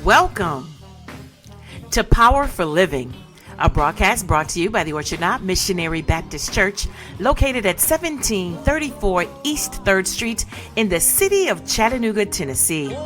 Welcome to Power for Living, a broadcast brought to you by the Orchard Knob Missionary Baptist Church, located at 1734 East 3rd Street in the city of Chattanooga, Tennessee.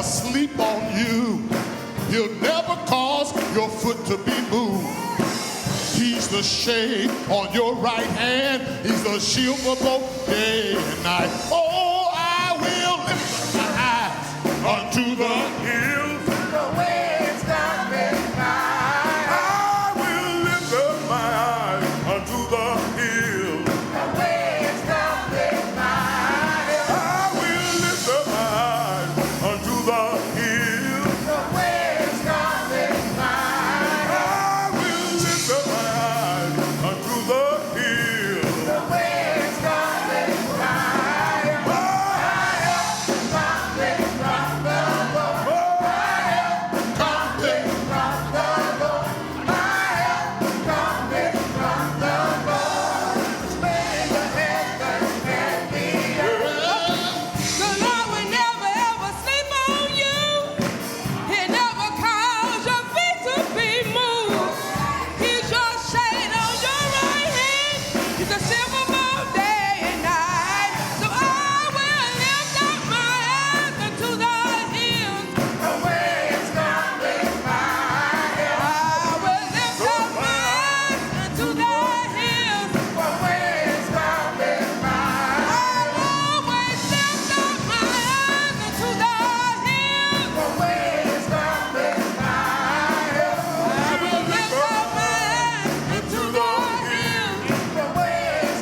Sleep on you. He'll never cause your foot to be moved. He's the shade on your right hand. He's the shield for both day and night. Oh, I will lift my eyes unto the hills. The way it's coming by. I will lift up my eyes unto the hills. The way it's coming by. I will lift up my eyes unto the hills. The way it's coming by. I will lift up my eyes unto the hills. The way it's coming by. My help coming from the Lord. My help coming from the Lord. My help coming from the Lord. Which made the heavens and the earth. The Lord will never ever sleep on you. He never cause your feet to be moved. He's your shade on your right hand. He's a silver moon day and night. So I will lift up my eyes unto the hills. The way it's coming by. I will lift up my eyes unto the hills. The way it's coming by. I'll always lift up my eyes unto the hills. The way it's coming by. I will lift up my eyes unto the hills. The way it's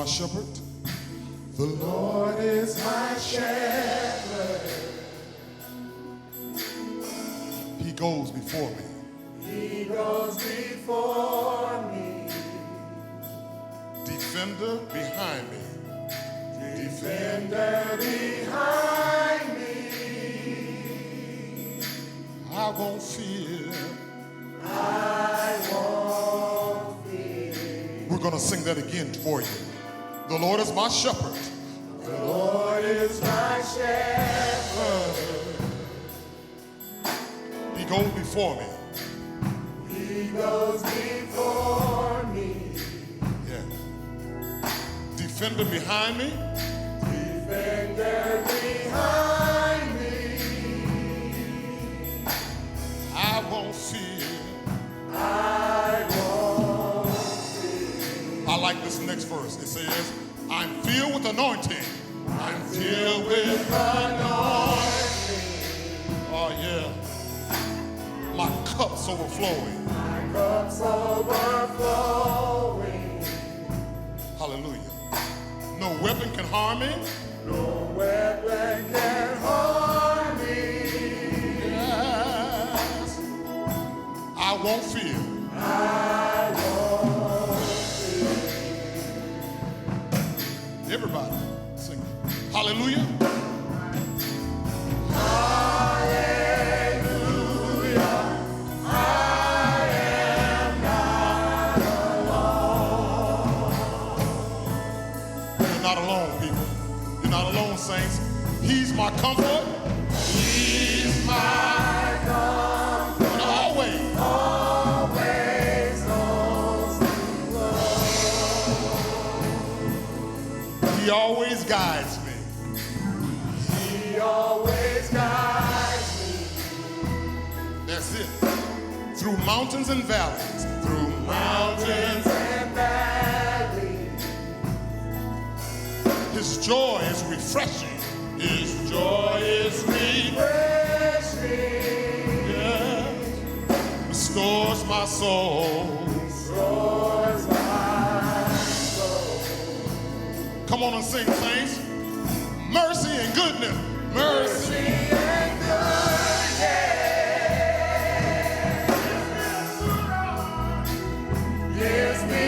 my shepherd. The Lord is my shepherd. He goes before me. He goes before me. Defender behind me. Defender behind me. I won't fear. I won't fear. We're going to sing that again for you. The Lord is my shepherd. The Lord is my shepherd. He goes before me. He goes before me. Yeah. Defender behind me. Defender behind me. I won't fear. I won't fear. I like this next verse. It says, I'm filled with anointing. I'm filled with anointing. Oh, yeah. My cup's overflowing. My cup's overflowing. Hallelujah. No weapon can harm me. No weapon can harm me. Yes. I won't fear. I won't fear. Everybody sing it. Hallelujah. Saints, he's my comfort. He's my comfort. Always. Always knows me well. He always guides me. He always guides me. That's it. Through mountains and valleys. Through mountains and valleys. His joy is refreshing. His joy is refreshing. Yeah. Restores my soul. Restores my soul. Come on and sing, saints. Mercy and goodness. Mercy and goodness. Gives me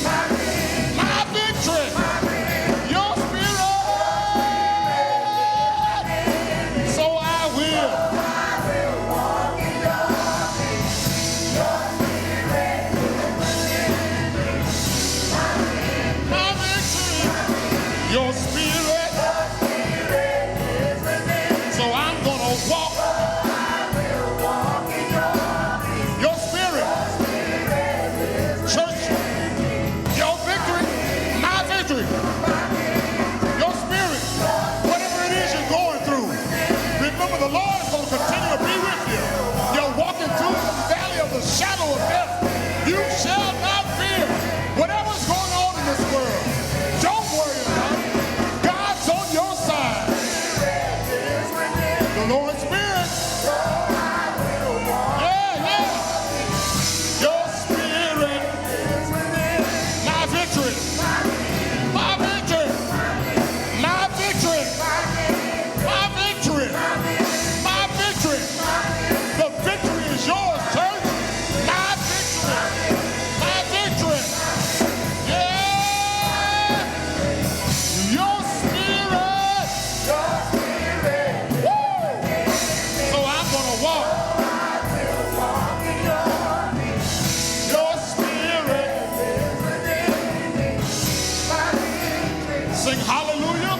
My victory. Your spirit. So I will. My victory. Your spirit. So I'm gonna walk. Your spirit. Church. Your victory. My victory. Your spirit. Whatever it is you're going through. Remember the Lord is gonna continue to be with you. You're walking through the valley of the shadow of death. You shall not fear. Whatever's going on in this world. Don't worry about it. God's on your side. The Lord's Spirit. Yeah, yeah. Your spirit. My victory. My victory. My victory. My victory. My victory. The victory is yours, church. My victory. My victory. Yeah. Your spirit. Woo. So I'm gonna walk. Your spirit. Sing hallelujah.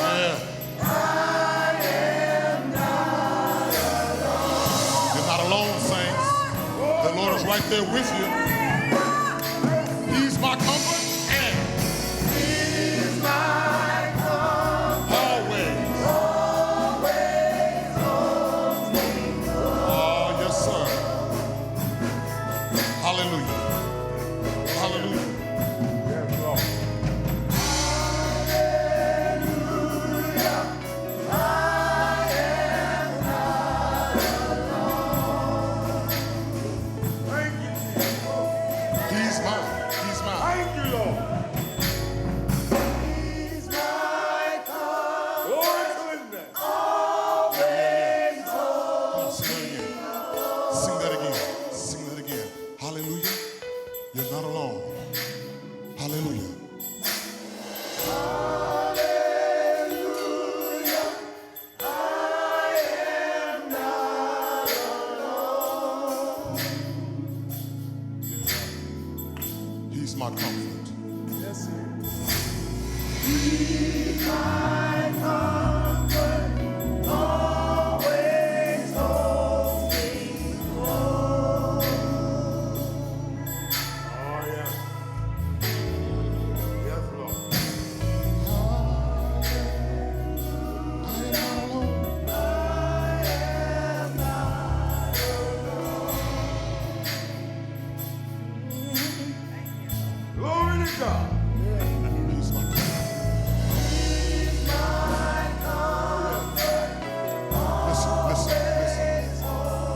Yeah. You're not alone, saints. The Lord is right there with you. He's my comfort and He's my always. Oh, yes, sir. Hallelujah. Hallelujah. He's mine. He's mine. Thank you, Lord. He's my Glory to His name. Come on, sing that again. Sing that again. Sing that again. Hallelujah. You're not alone. Hallelujah. He's my comfort. Yes, He is. Oh, yeah. Yes, Lord. Glory to God. He's my comfort.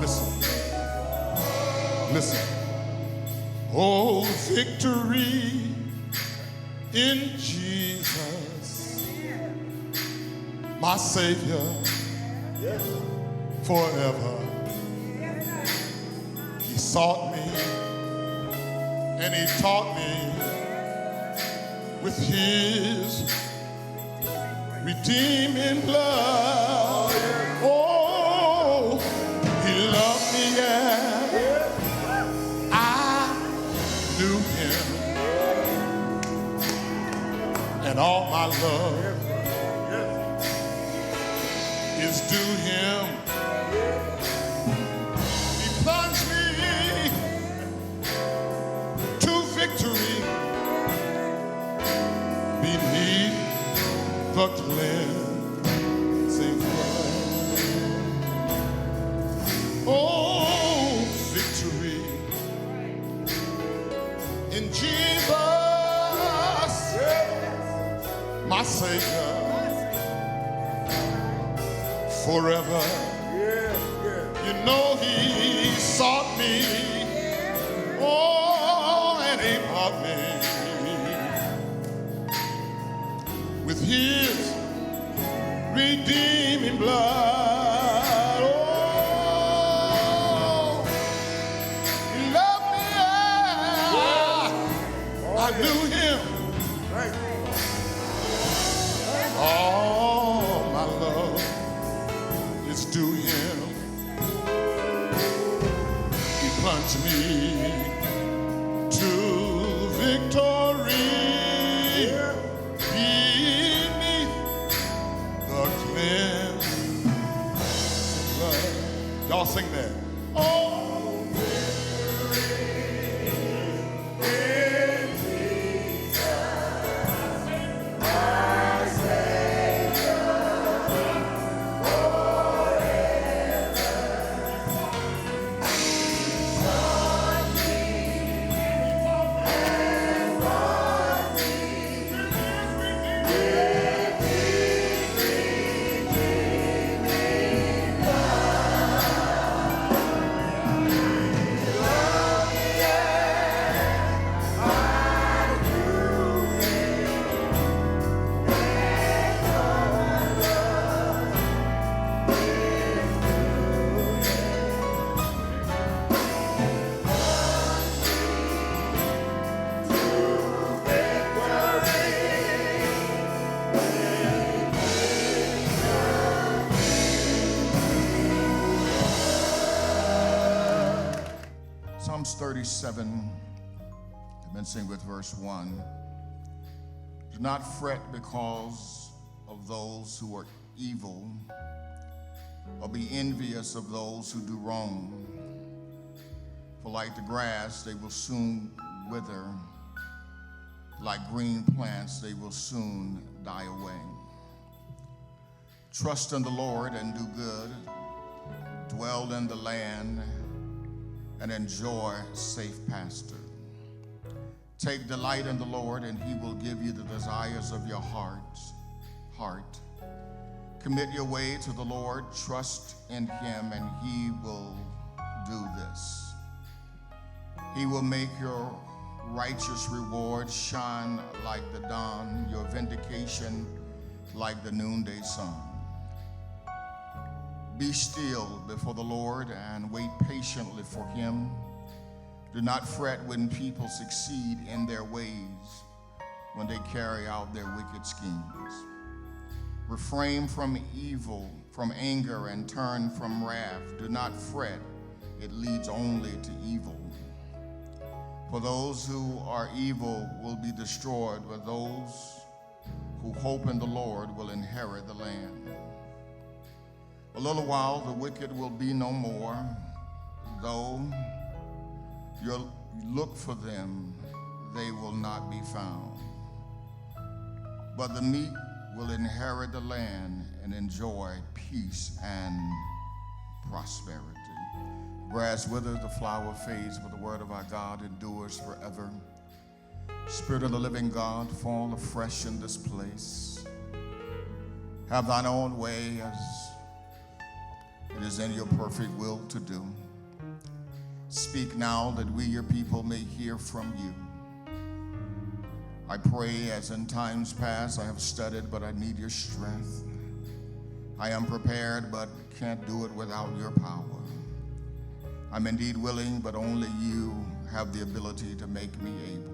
Listen. Listen. Oh, victory in Jesus, my Savior, forever. He sought me and He taught me with His redeeming blood. Oh, He loved me and I knew Him, and all my love is due Him. He plunged me to victory beneath the cleansing flood. Oh, victory in Jesus, my Savior, forever. You know He sought me, oh, and He bought me with His redeeming blood. Oh, I knew him. Thank you. All my love is due him. He plunged me to victory beneath the cleansing blood. Y'all sing that. Oh. Psalms 37, commencing with verse 1. Do not fret because of those who are evil, or be envious of those who do wrong. For like the grass, they will soon wither. Like green plants, they will soon die away. Trust in the Lord and do good. Dwell in the land and enjoy safe pasture. Take delight in the Lord, and he will give you the desires of your heart. Commit your way to the Lord, trust in him, and he will do this. He will make your righteous reward shine like the dawn, your vindication like the noonday sun. Be still before the Lord and wait patiently for him. Do not fret when people succeed in their ways, when they carry out their wicked schemes. Refrain from evil, from anger, and turn from wrath. Do not fret, it leads only to evil. For those who are evil will be destroyed, but those who hope in the Lord will inherit the land. A little while the wicked will be no more, though you look for them, they will not be found. But the meek will inherit the land and enjoy peace and prosperity. Grass withers, the flower fades, but the word of our God endures forever. Spirit of the living God, fall afresh in this place. Have thine own way as it is in your perfect will to do. Speak now that we, your people, may hear from you. I pray as in times past I have studied, but I need your strength. I am prepared, but can't do it without your power. I'm indeed willing, but only you have the ability to make me able.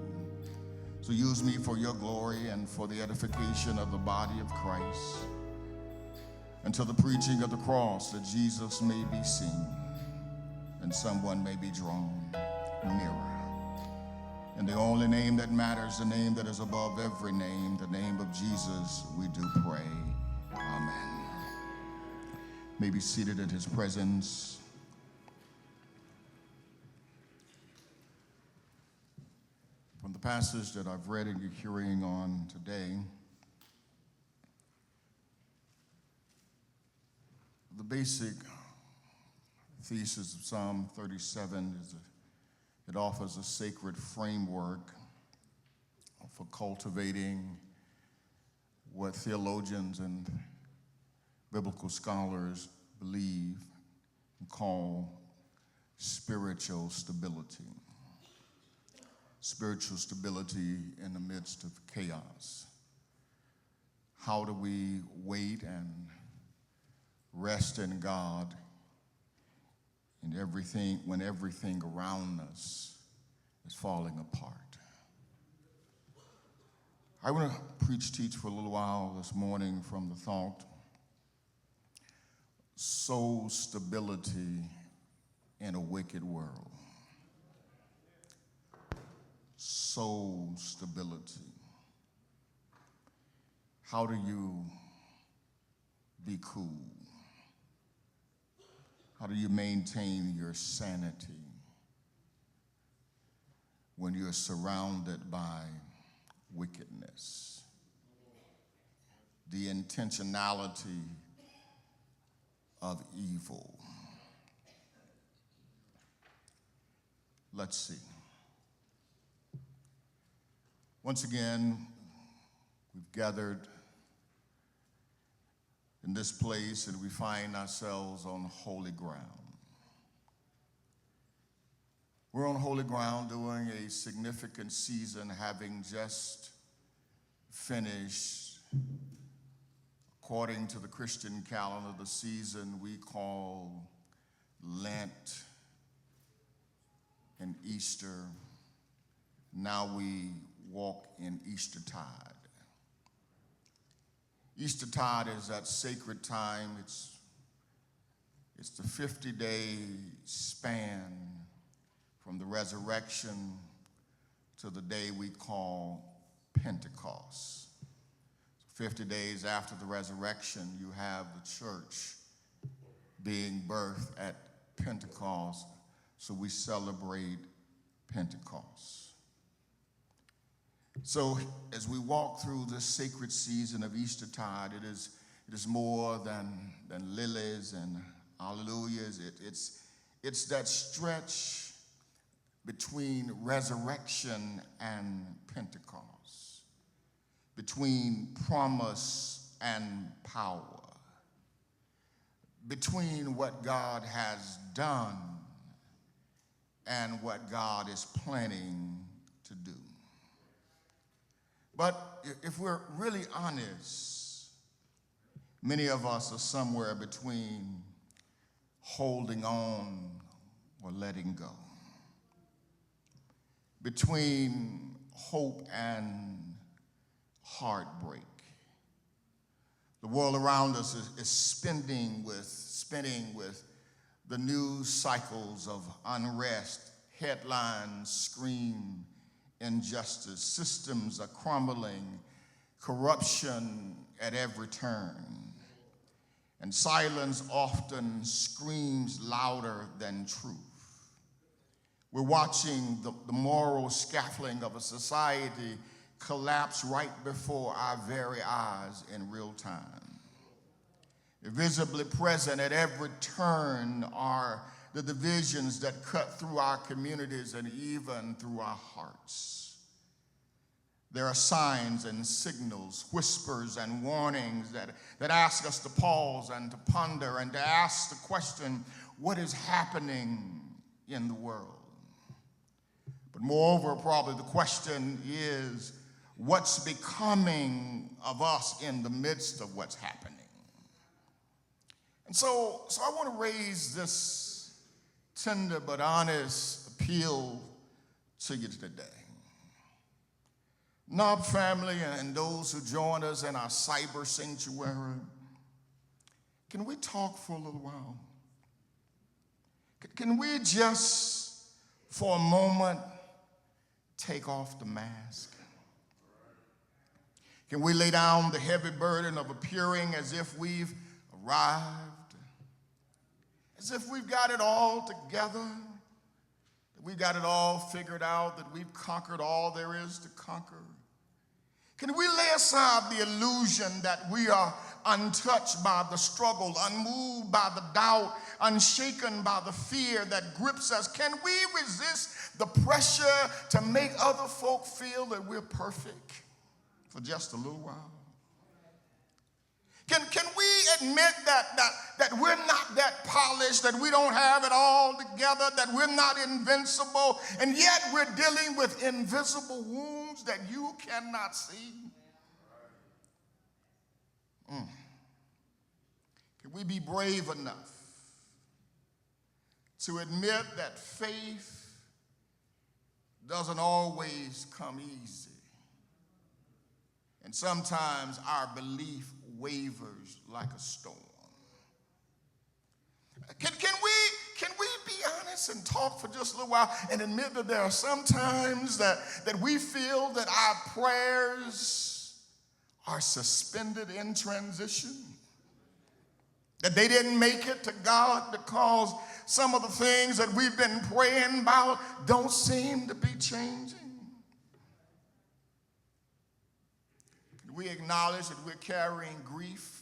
So use me for your glory and for the edification of the body of Christ, until the preaching of the cross, that Jesus may be seen and someone may be drawn nearer. In the only name that matters, the name that is above every name, the name of Jesus, we do pray. Amen. May be seated in his presence. From the passage that I've read and you're hearing on today, the basic thesis of Psalm 37 is it offers a sacred framework for cultivating what theologians and biblical scholars believe and call spiritual stability. Spiritual stability in the midst of chaos. How do we wait and rest in God in everything when everything around us is falling apart? I want to teach for a little while this morning from the thought, soul stability in a wicked world. Soul stability. How do you be cool? How do you maintain your sanity when you're surrounded by wickedness? The intentionality of evil. Let's see. Once again, we've gathered in this place and we find ourselves on holy ground. We're on holy ground during a significant season, having just finished, according to the Christian calendar, the season we call Lent and Easter. Now we walk in Eastertide. Eastertide is that sacred time. It's the 50-day span from the resurrection to the day we call Pentecost. 50 days after the resurrection, you have the church being birthed at Pentecost, so we celebrate Pentecost. So as we walk through this sacred season of Eastertide, it is more than lilies and hallelujahs. It's that stretch between resurrection and Pentecost, between promise and power, between what God has done and what God is planning to do. But if we're really honest, many of us are somewhere between holding on or letting go, between hope and heartbreak. The world around us is spinning with the news cycles of unrest. Headlines scream injustice. Systems are crumbling. Corruption at every turn. And silence often screams louder than truth. We're watching the moral scaffolding of a society collapse right before our very eyes in real time. Visibly present at every turn are the divisions that cut through our communities and even through our hearts. There are signs and signals, whispers and warnings that ask us to pause and to ponder and to ask the question, what is happening in the world? But moreover, probably the question is, what's becoming of us in the midst of what's happening? And so I want to raise this tender but honest appeal to you today. Knob family and those who join us in our cyber sanctuary, can we talk for a little while? Can we just, for a moment, take off the mask? Can we lay down the heavy burden of appearing as if we've arrived, as if we've got it all together, that we've got it all figured out, that we've conquered all there is to conquer? Can we lay aside the illusion that we are untouched by the struggle, unmoved by the doubt, unshaken by the fear that grips us? Can we resist the pressure to make other folk feel that we're perfect for just a little while? Can we admit that we're not that polished, that we don't have it all together, that we're not invincible, and yet we're dealing with invisible wounds that you cannot see? Can we be brave enough to admit that faith doesn't always come easy? And sometimes our belief wavers like a storm. Can we be honest and talk for just a little while and admit that there are some times that we feel that our prayers are suspended in transition? That they didn't make it to God because some of the things that we've been praying about don't seem to be changing? Can we acknowledge that we're carrying grief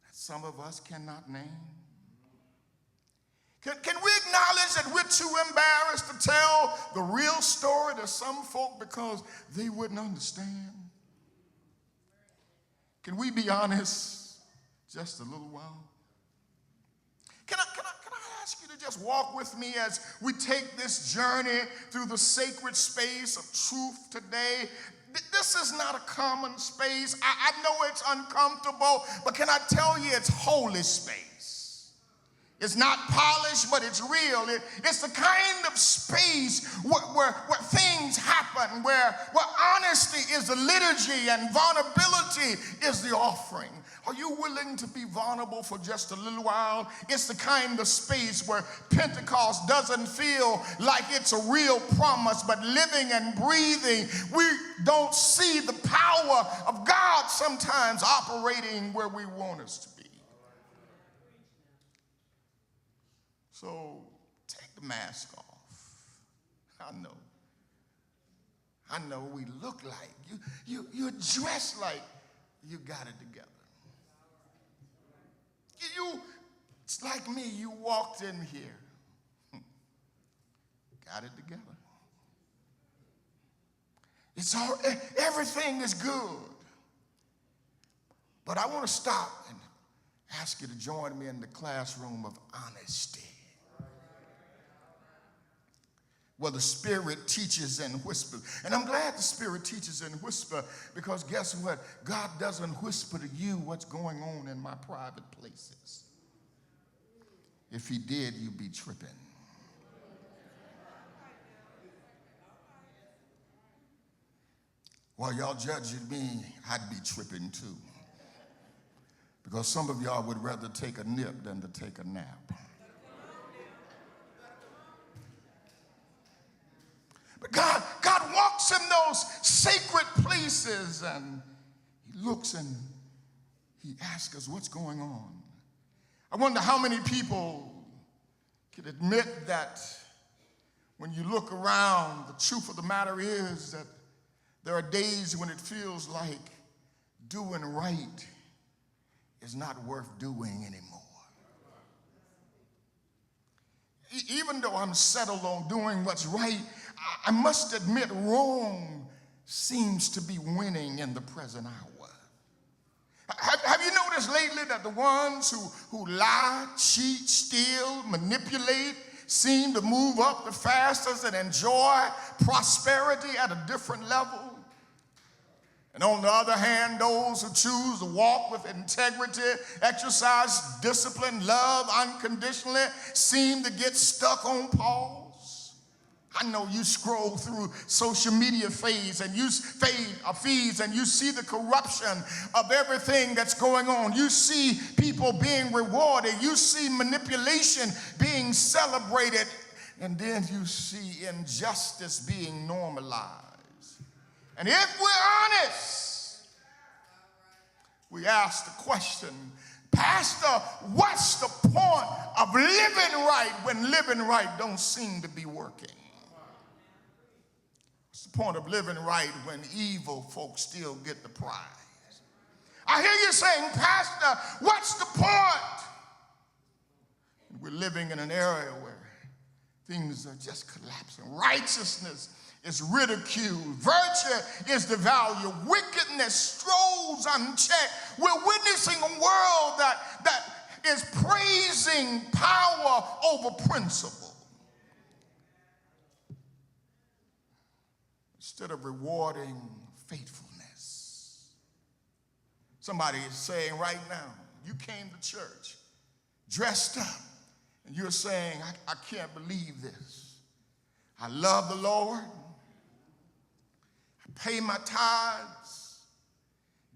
that some of us cannot name? Can we acknowledge that we're too embarrassed to tell the real story to some folk because they wouldn't understand? Can we be honest just a little while? Can I ask you to just walk with me as we take this journey through the sacred space of truth today? This is not a common space. I know it's uncomfortable, but can I tell you it's holy space? It's not polished, but it's real. It's the kind of space where things happen, where honesty is the liturgy and vulnerability is the offering. Are you willing to be vulnerable for just a little while? It's the kind of space where Pentecost doesn't feel like it's a real promise, but living and breathing. We don't see the power of God sometimes operating where we want us to be. So take the mask off. I know we look like, you're dressed like you got it together. It's like me, you walked in here, got it together. Everything is good. But I want to stop and ask you to join me in the classroom of honesty, where the Spirit teaches and whispers. And I'm glad the Spirit teaches and whispers, because guess what? God doesn't whisper to you what's going on in my private places. If he did, you'd be tripping. While y'all judging me, I'd be tripping too. Because some of y'all would rather take a nip than to take a nap. But God walks in those sacred places, and he looks and he asks us, what's going on? I wonder how many people can admit that when you look around, the truth of the matter is that there are days when it feels like doing right is not worth doing anymore. Even though I'm settled on doing what's right, I must admit wrong seems to be winning in the present hour. Have you noticed lately that the ones who lie, cheat, steal, manipulate seem to move up the fastest and enjoy prosperity at a different level? And on the other hand, those who choose to walk with integrity, exercise discipline, love unconditionally, seem to get stuck on pause. I know you scroll through social media feeds and you see the corruption of everything that's going on. You see people being rewarded. You see manipulation being celebrated. And then you see injustice being normalized. And if we're honest, we ask the question, Pastor, what's the point of living right when living right don't seem to be working? What's the point of living right when evil folks still get the prize? I hear you saying, Pastor, what's the point? We're living in an area where things are just collapsing. Righteousness is ridiculed. Virtue is devalued. Wickedness strolls unchecked. We're witnessing a world that is praising power over principle instead of rewarding faithfulness. Somebody is saying right now, you came to church dressed up, and you're saying, I can't believe this. I love the Lord. I pay my tithes.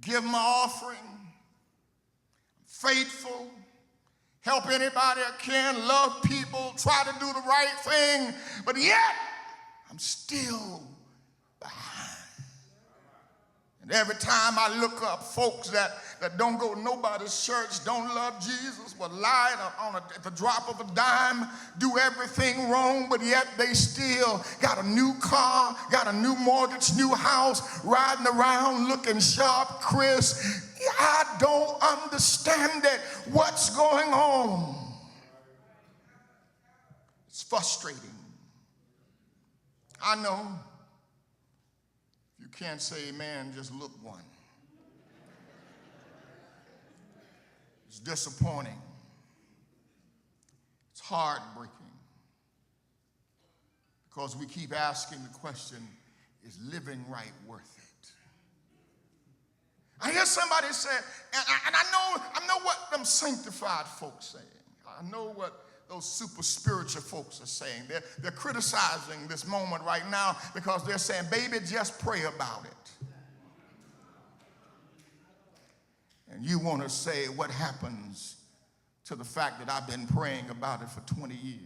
give my offering, faithful, help anybody I can, love people, try to do the right thing, but yet I'm still behind. And every time I look up, folks that don't go to nobody's church, don't love Jesus, will lie at the drop of a dime, do everything wrong, but yet they still got a new car, got a new mortgage, new house, riding around looking sharp, crisp. I don't understand it. What's going on? It's frustrating. I know. If you can't say amen, just look one. It's disappointing. It's heartbreaking. Because we keep asking the question, is living right worth it? I hear somebody say, and I know what them sanctified folks saying. I know what those super spiritual folks are saying. They're criticizing this moment right now because they're saying, baby, just pray about it. And you want to say, what happens to the fact that I've been praying about it for 20 years?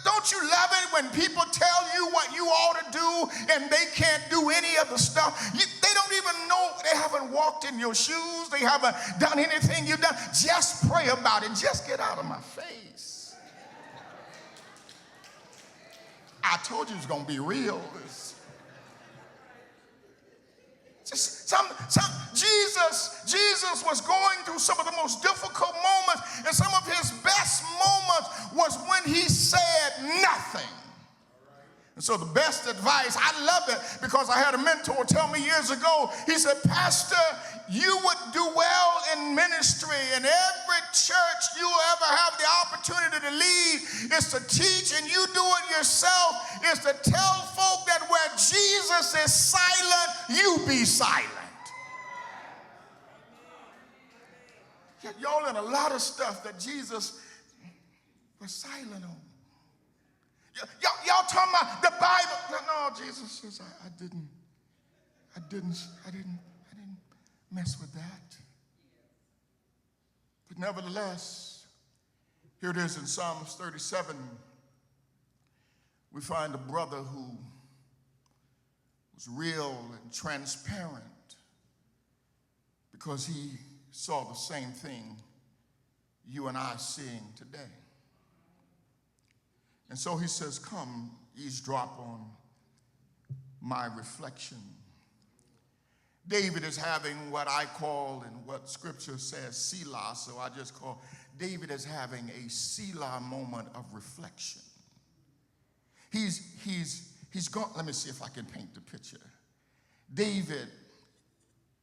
Don't you love it when people tell you what you ought to do and they can't do any of the stuff? They don't even know, they haven't walked in your shoes, they haven't done anything you've done. Just pray about it. Just get out of my face. I told you it was going to be real. Jesus was going through some of the most difficult moments, and some of his best moments was when he said nothing. And so the best advice, I love it because I had a mentor tell me years ago, he said, Pastor, you would do well in ministry, and every church you ever have the opportunity to lead is to teach, and you do it yourself, is to tell folk that where Jesus is silent, you be silent. Y'all in a lot of stuff that Jesus was silent on. Y'all talking about the Bible. No, Jesus says, I didn't mess with that. But nevertheless, here it is in Psalms 37. We find a brother who was real and transparent because he saw the same thing you and I are seeing today. And so he says, come, eavesdrop on my reflection. David is having what I call, and what scripture says, Selah, so I just call David is having a Selah moment of reflection. He's gone, let me see if I can paint the picture. David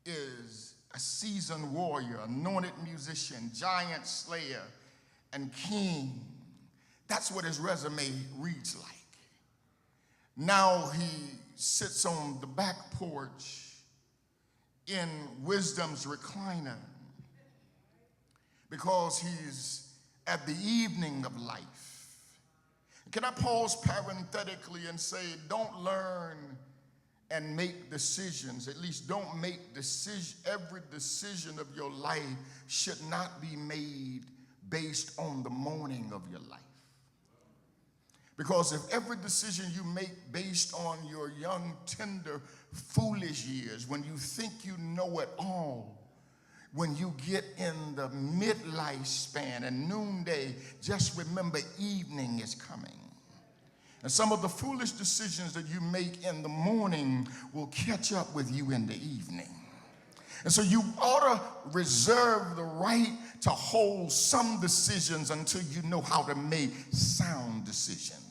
is a seasoned warrior, anointed musician, giant slayer, and king. That's what his resume reads like. Now he sits on the back porch in wisdom's recliner because he's at the evening of life. Can I pause parenthetically and say, don't learn and make decisions, at least don't make decisions. Every decision of your life should not be made based on the morning of your life. Because if every decision you make based on your young, tender, foolish years, when you think you know it all, when you get in the midlife span and noonday, just remember evening is coming. And some of the foolish decisions that you make in the morning will catch up with you in the evening. And so you ought to reserve the right to hold some decisions until you know how to make sound decisions.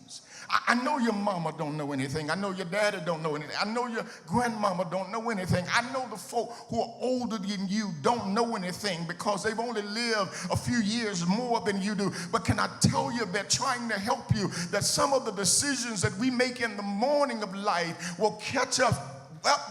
I know your mama don't know anything. I know your daddy don't know anything. I know your grandmama don't know anything. I know the folk who are older than you don't know anything because they've only lived a few years more than you do. But can I tell you, they're trying to help you, that some of the decisions that we make in the morning of life will catch up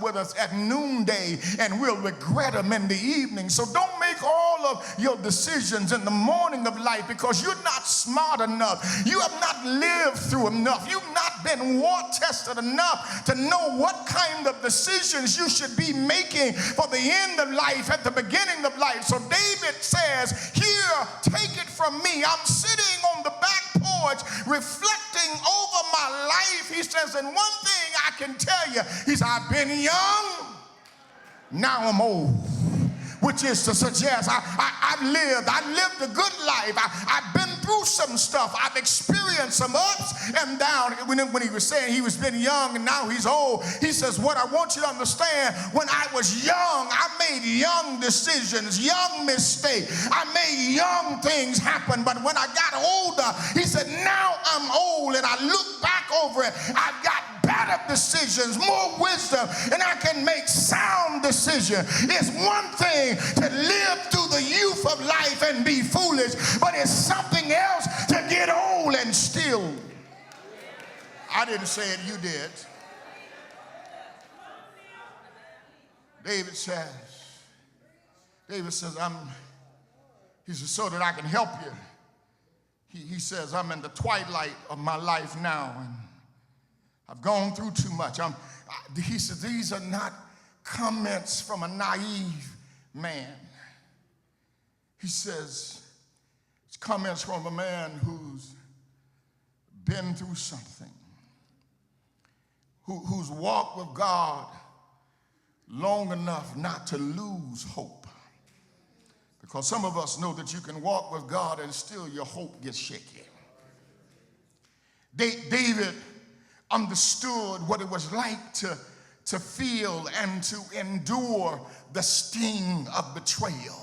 with us at noonday, and we'll regret them in the evening. So don't make all of your decisions in the morning of life because you're not smart enough. You have not lived through enough. You've not been war-tested enough to know what kind of decisions you should be making for the end of life, at the beginning of life. So David says, here, take it from me. I'm sitting on the back porch reflecting over my life. He says, and one thing I can tell you, he said, I've been young, now I'm old. Which is to suggest I've lived a good life. I've been through some stuff. I've experienced some ups and downs. When he was saying he was been young and now he's old, he says, what I want you to understand, when I was young, I made young decisions, young mistakes. I made young things happen. But when I got older, he said, now I'm old and I look back over it. I've got better decisions, more wisdom, and I can make sound decisions. It's one thing to live through the youth of life and be foolish, but it's something else to get old and still. I didn't say it, you did. David says, he says, so that I can help you. He says, I'm in the twilight of my life now, and I've gone through too much. He said, these are not comments from a naive man. He says, it's comments from a man who's been through something, who's walked with God long enough not to lose hope. Because some of us know that you can walk with God and still your hope gets shaky. David understood what it was like to feel and to endure the sting of betrayal.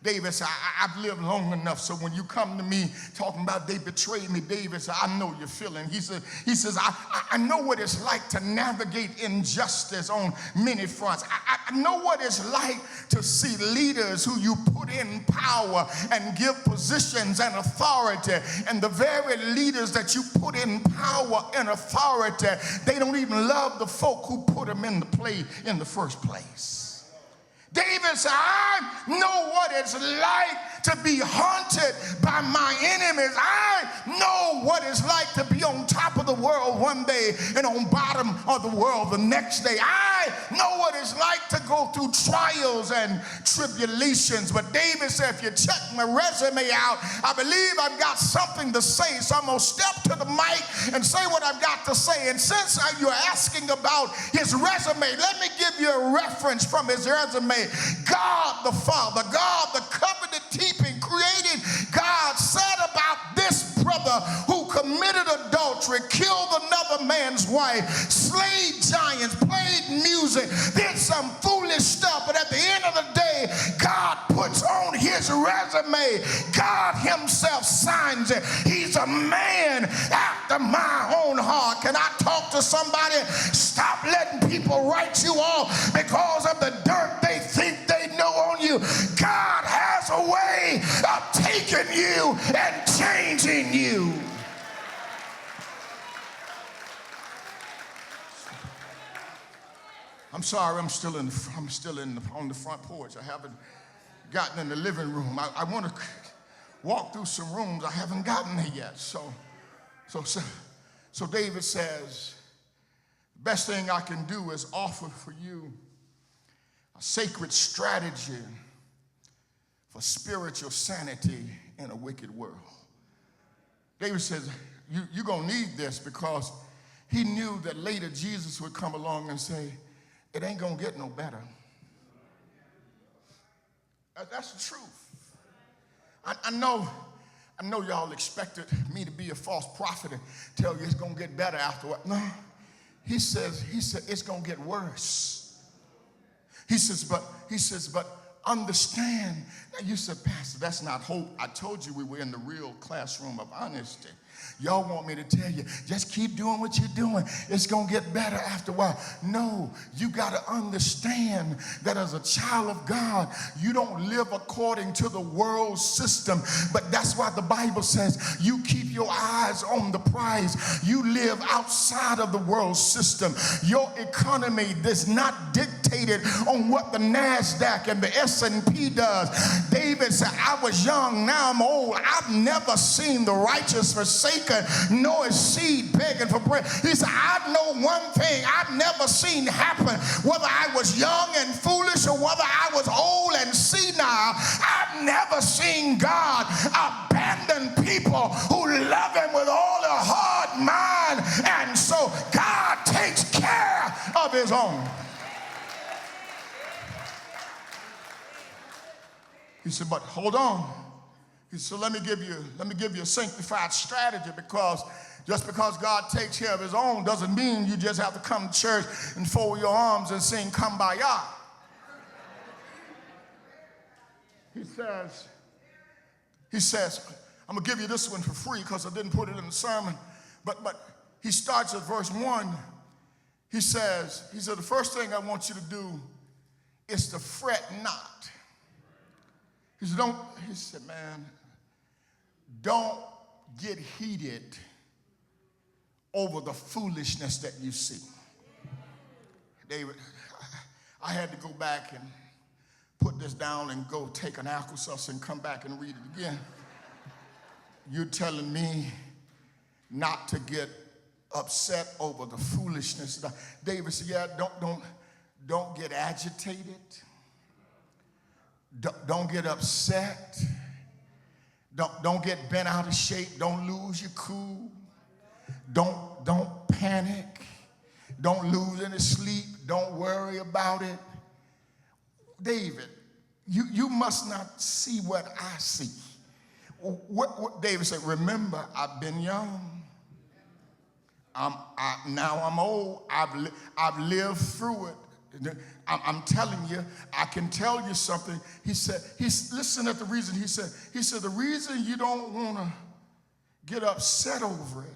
David said, I've lived long enough, so when you come to me talking about they betrayed me, David said, I know your feeling. He says, I know what it's like to navigate injustice on many fronts. I know what it's like to see leaders who you put in power and give positions and authority, and the very leaders that you put in power and authority, they don't even love the folk who put them in the play in the first place. David said, I know what it's like to be haunted by my enemies. I know what it's like to be on top of the world one day and on bottom of the world the next day. I know what it's like to go through trials and tribulations. But David said, if you check my resume out, I believe I've got something to say. So I'm going to step to the mic and say what I've got to say. And since you're asking about his resume, let me give you a reference from his resume. God the Father, God the covenant-keeping, creating God said about this brother who committed adultery, killed another man's wife, slayed giants, played music, did some foolish stuff, but at the end of the day, God puts on his resume. God himself signs it. He's a man after my own heart. Can I talk to somebody? Stop letting people write you off because of the dirt they think they know on you. God has a way of taking you and changing you. I'm sorry, I'm still on the front porch. I haven't gotten in the living room. I want to walk through some rooms. I haven't gotten there yet. So David says, the best thing I can do is offer for you a sacred strategy for spiritual sanity in a wicked world. David says, you're going to need this, because he knew that later Jesus would come along and say, it ain't going to get no better. That's the truth. I know y'all expected me to be a false prophet and tell you it's going to get better afterward. No, he said it's going to get worse. He says, but understand. Now you said, Pastor, that's not hope. I told you we were in the real classroom of honesty. Y'all want me to tell you, just keep doing what you're doing. It's going to get better after a while. No, you got to understand that as a child of God, you don't live according to the world system. But that's why the Bible says you keep your eyes on the prize. You live outside of the world system. Your economy does not dictate agitated on what the NASDAQ and the S&P does. David said, I was young, now I'm old. I've never seen the righteous forsaken, nor his seed begging for bread. He said, I know one thing I've never seen happen, whether I was young and foolish or whether I was old and senile. I've never seen God abandon people who love him with all their heart, mind, and soul. God takes care of his own. He said, but hold on. He said, let me give you a sanctified strategy, because just because God takes care of his own doesn't mean you just have to come to church and fold your arms and sing Kumbaya. He says, I'm going to give you this one for free because I didn't put it in the sermon. But he starts at verse 1. He said, the first thing I want you to do is to fret not. He said, man, don't get heated over the foolishness that you see. David, I had to go back and put this down and go take an Alka-Seltzer and come back and read it again. You're telling me not to get upset over the foolishness. David said, yeah, don't get agitated. Don't get upset. Don't get bent out of shape. Don't lose your cool. Don't panic. Don't lose any sleep. Don't worry about it. David, you must not see what I see. What David said, remember, I've been young. Now I'm old. I've lived through it. I'm telling you, I can tell you something. He said, listen at the reason. He said, the reason you don't want to get upset over it,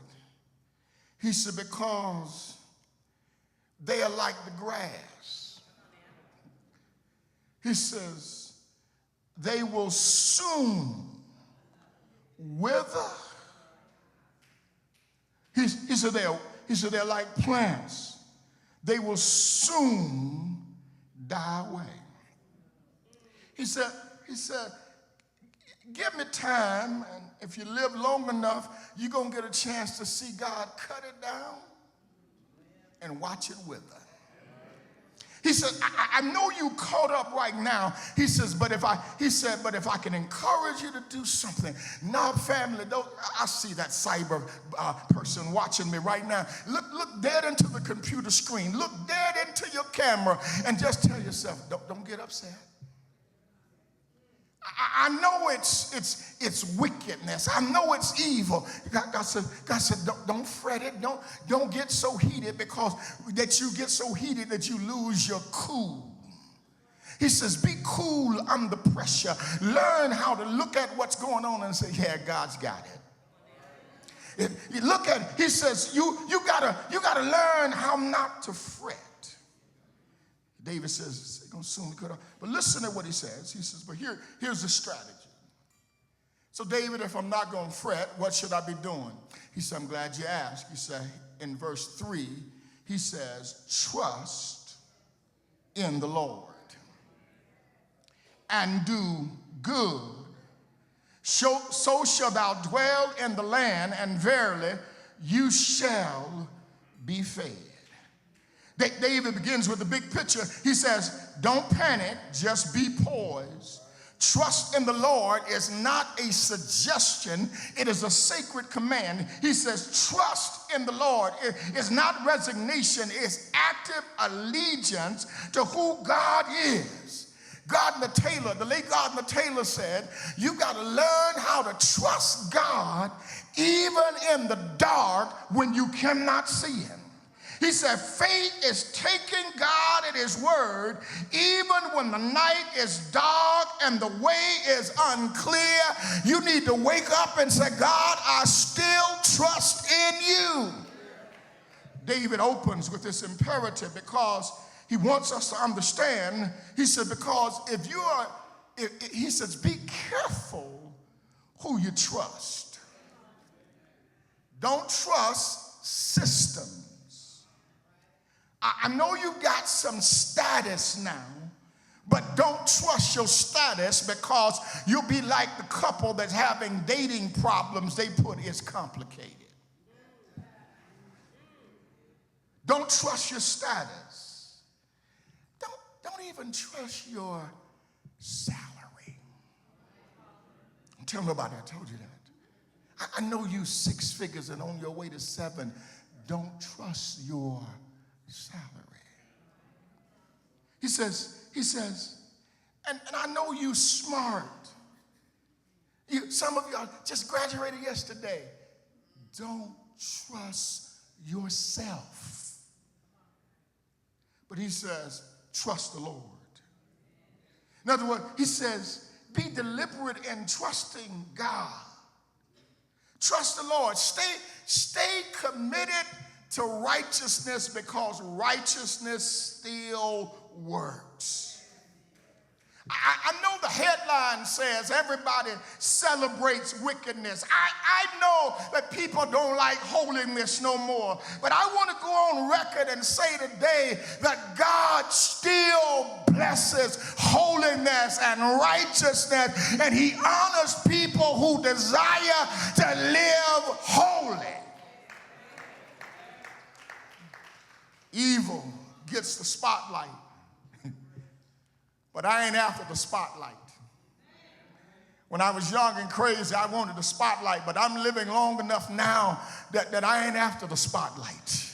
he said, because they are like the grass. He says, they will soon wither. He said they're like plants. They will soon die away. He said, give me time, and if you live long enough, you're going to get a chance to see God cut it down and watch it wither. He said, I know you caught up right now. He says, but if I can encourage you to do something. Now, family, I see that cyber person watching me right now. Look dead into the computer screen. Look dead into your camera and just tell yourself, don't get upset. I know it's wickedness. I know it's evil. God said, don't fret it. Don't get so heated because that you get so heated that you lose your cool. He says, be cool under pressure. Learn how to look at what's going on and say, yeah, God's got it. You look at it, he says, you gotta learn how not to fret. David says, it's going to soon be cut off. But listen to what he says. He says, but here's the strategy. So, David, if I'm not going to fret, what should I be doing? He said, I'm glad you asked. He said, in verse 3, he says, trust in the Lord and do good. So shall thou dwell in the land, and verily you shall be fed. David begins with the big picture. He says, don't panic, just be poised. Trust in the Lord is not a suggestion, it is a sacred command. He says, trust in the Lord is not resignation, it's active allegiance to who God is. Gardner Taylor, the late Gardner Taylor said, you got to learn how to trust God even in the dark when you cannot see him. He said, faith is taking God at his word even when the night is dark and the way is unclear. You need to wake up and say, God, I still trust in you. David opens with this imperative because he wants us to understand. He said, because he says, be careful who you trust. Don't trust systems. I know you got some status now, but don't trust your status, because you'll be like the couple that's having dating problems. They put it's complicated. Don't trust your status. Don't even trust your salary. Don't tell nobody I told you that. I know you 6 figures and on your way to 7. Don't trust your salary. He says, and I know you smart. Some of y'all just graduated yesterday. Don't trust yourself. But he says, trust the Lord. In other words, he says, be deliberate in trusting God. Trust the Lord. Stay committed to righteousness, because righteousness still works. I know the headline says everybody celebrates wickedness. I know that people don't like holiness no more. But I want to go on record and say today that God still blesses holiness and righteousness, and he honors people who desire to live holy. Evil gets the spotlight, but I ain't after the spotlight. When I was young and crazy, I wanted the spotlight, but I'm living long enough now that I ain't after the spotlight.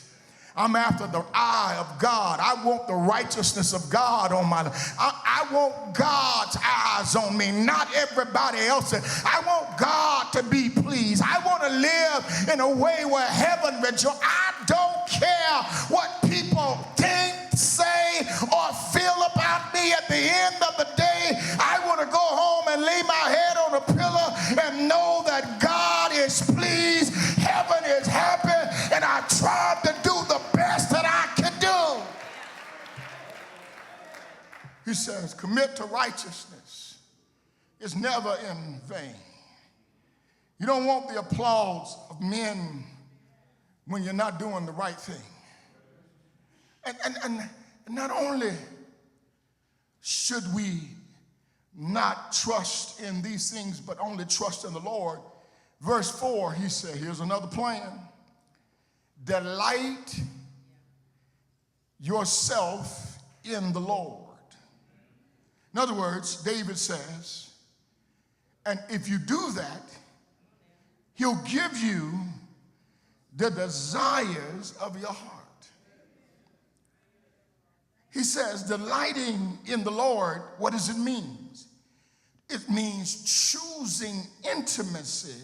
I'm after the eye of God. I want the righteousness of God on my life. I want God's eyes on me, not everybody else's. I want God to be pleased. I want to live in a way where heaven rejoices. I don't care what people think, say, or feel about me. At the end of the day, I want to go home and lay my head on a pillow and know that God is pleased, heaven is happy, and I tried to do the best that I can do. He says, commit to righteousness. It's never in vain. You don't want the applause of men when you're not doing the right thing. And not only should we not trust in these things, but only trust in the Lord. Verse 4, he said, here's another plan. Delight yourself in the Lord. In other words, David says, and if you do that, he'll give you the desires of your heart. He says, delighting in the Lord, what does it mean? It means choosing intimacy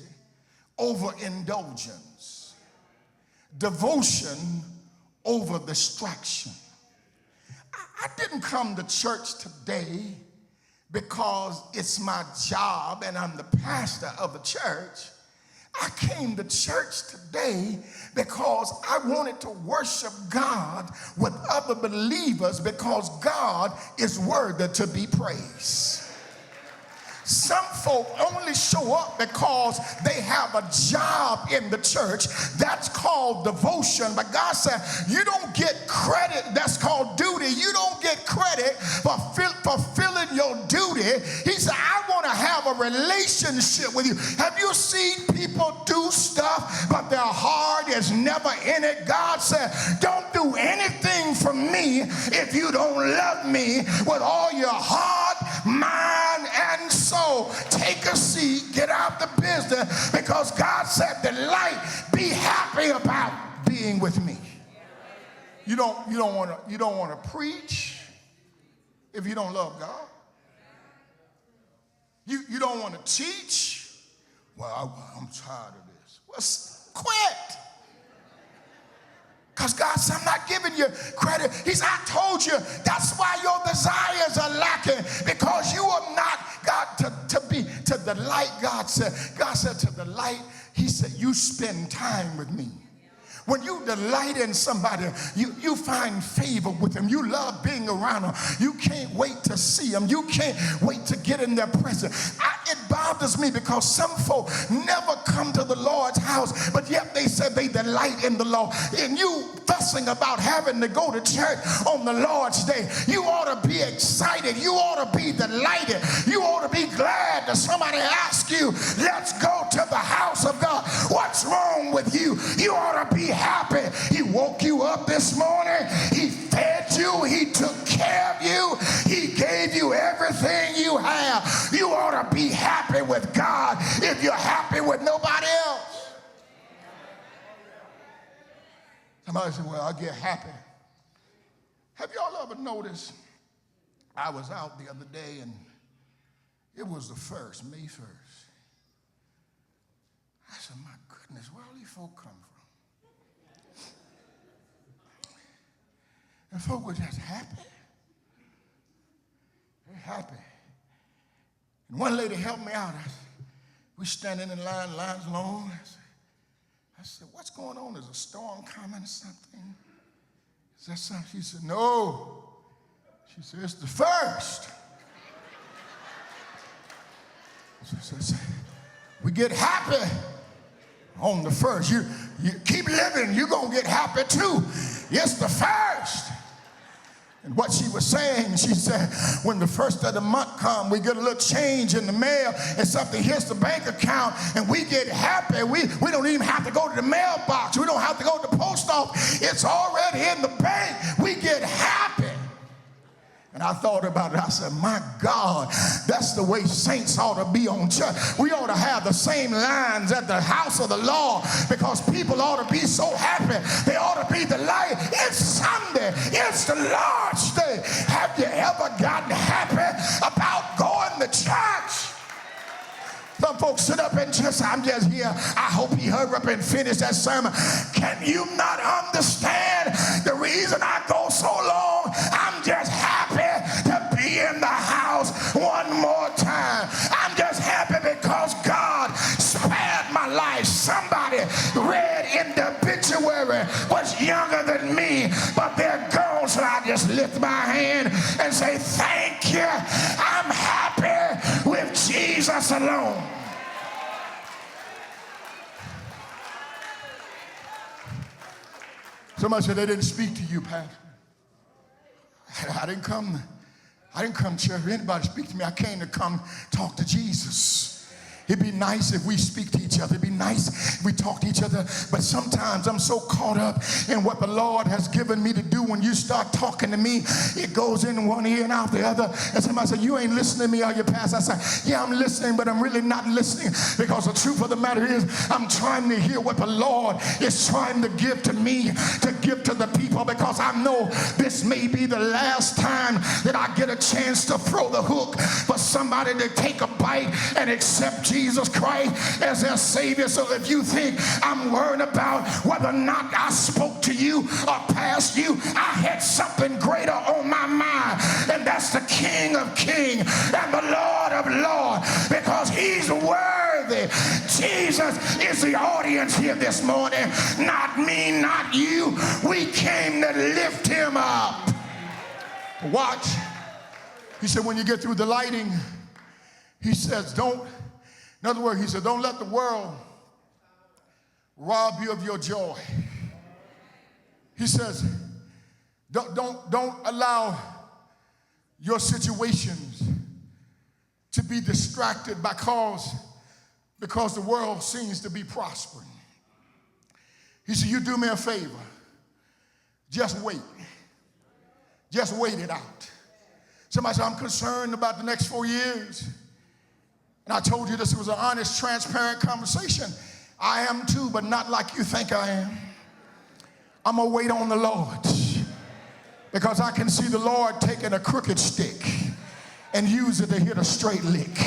over indulgence, devotion over distraction. I didn't come to church today because it's my job and I'm the pastor of the church. I came to church today because I wanted to worship God with other believers, because God is worthy to be praised. Some folk only show up because they have a job in the church. That's called devotion. But God said, you don't get credit. That's called duty. You don't get credit for fulfilling your duty. He said, I want to have a relationship with you. Have you seen people do stuff, but their heart is never in it? God said, don't do anything for me if you don't love me with all your heart, mind, and soul. Take a seat, get out the business, because God said, delight, be happy about being with me. You don't want to preach if you don't love God. You don't want to teach. Well, I'm tired of this. Well, quit. Because God said, I'm not giving you credit. He said, I told you that's why your desires are lacking, because you are not God to delight. God said to delight. He said, you spend time with me. When you delight in somebody, you find favor with them. You love being around them. You can't wait to see them. You can't wait to get in their presence. It bothers me because some folk never come to the Lord's house, but yet they say they delight in the Lord. And you fuss fussing about having to go to church on the Lord's Day. You ought to be excited. You ought to be delighted. You ought to be glad that somebody asked you, let's go to the house of God. What's wrong with you? You ought to be happy. He woke you up this morning. He fed you. He took care of you. He gave you everything you have. You ought to be happy with God if you're happy with nobody else. Somebody said, well, I get happy. Have y'all ever noticed? I was out the other day and it was the 1st, May 1st. I said, my goodness, where all these folk come from? And folk were just happy. They're happy. And one lady helped me out. We standing in line, lines long. I said, what's going on? Is a storm coming or something? Is that something? She said, no. She said, it's the 1st. So we get happy on the 1st. You keep living, you're going to get happy too. It's the 1st. And what she was saying, she said, when the 1st of the month comes, we get a little change in the mail and something hits the bank account and we get happy. We don't even have to go to the mailbox. We don't have to go to the post office. It's already in the bank. We get happy. And I thought about it. I said, my God, that's the way saints ought to be on church. We ought to have the same lines at the house of the Lord because people ought to be so happy. They ought to be delighted. It's Sunday. It's the Lord's Day. Have you ever gotten happy about going to church? Some folks sit up and just, I'm just here. I hope he hurry up and finish that sermon. Can you not understand the reason I go so long? I'm just happy to be in the house one more time. I'm just happy because God spared my life. Somebody read in the obituary was younger than me, but they're gone. So I just lift my hand and say, thank you. I'm happy with Jesus alone. Somebody said they didn't speak to you, Pastor. I didn't come to church. Anybody speak to me? I came to come talk to Jesus. It'd be nice if we speak to each other. It'd be nice if we talk to each other. But sometimes I'm so caught up in what the Lord has given me to do. When you start talking to me, it goes in one ear and out the other. And somebody said, you ain't listening to me, are you, Pastor? I said, yeah, I'm listening, but I'm really not listening because the truth of the matter is I'm trying to hear what the Lord is trying to give to me, to give to the people, because I know this may be the last time that I get a chance to throw the hook for somebody to take a bite and accept Jesus Christ as their Savior. So if you think I'm worried about whether or not I spoke to you or passed you, I had something greater on my mind, and that's the King of Kings and the Lord of Lords, because he's worthy. Jesus is the audience here this morning, not me, not you. We came to lift him up. Watch. He said, when you get through the lighting, he says, in other words, he said, don't let the world rob you of your joy. He says, don't allow your situations to be distracted because the world seems to be prospering. He said, you do me a favor. Just wait. Just wait it out. Somebody said, I'm concerned about the next 4 years. And I told you this was an honest, transparent conversation. I am too, but not like you think I am. I'm going to wait on the Lord because I can see the Lord taking a crooked stick and use it to hit a straight lick.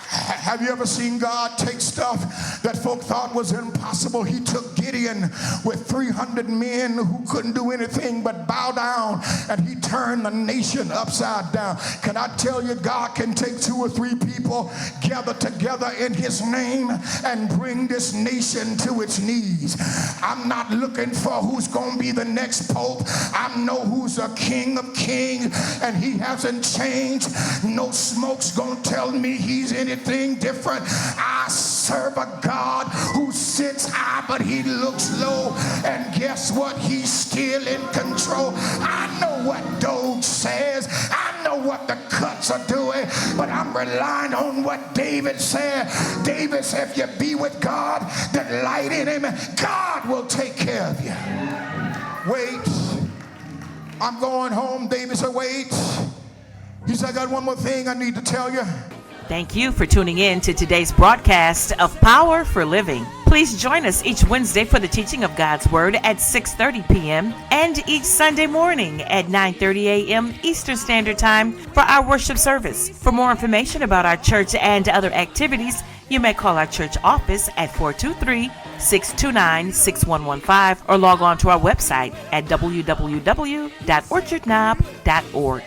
Have you ever seen God take stuff that folk thought was impossible? He took Gideon with 300 men who couldn't do anything but bow down, and he turned the nation upside down. Can I tell you, God can take 2 or 3 people gathered together in his name and bring this nation to its knees. I'm not looking for who's going to be the next pope. I know who's a King of Kings, and he hasn't changed. No smoke's going to tell me he's anything different. I serve a God who sits high but he looks low. And guess what? He's still in control. I know what Doge says. I know what the cuts are doing. But I'm relying on what David said. David said, if you be with God, delight in him, God will take care of you. Wait. I'm going home. David said, wait. He said, I got one more thing I need to tell you. Thank you for tuning in to today's broadcast of Power for Living. Please join us each Wednesday for the teaching of God's Word at 6:30 p.m. and each Sunday morning at 9:30 a.m. Eastern Standard Time for our worship service. For more information about our church and other activities, you may call our church office at 423-629-6115 or log on to our website at www.orchardknob.org.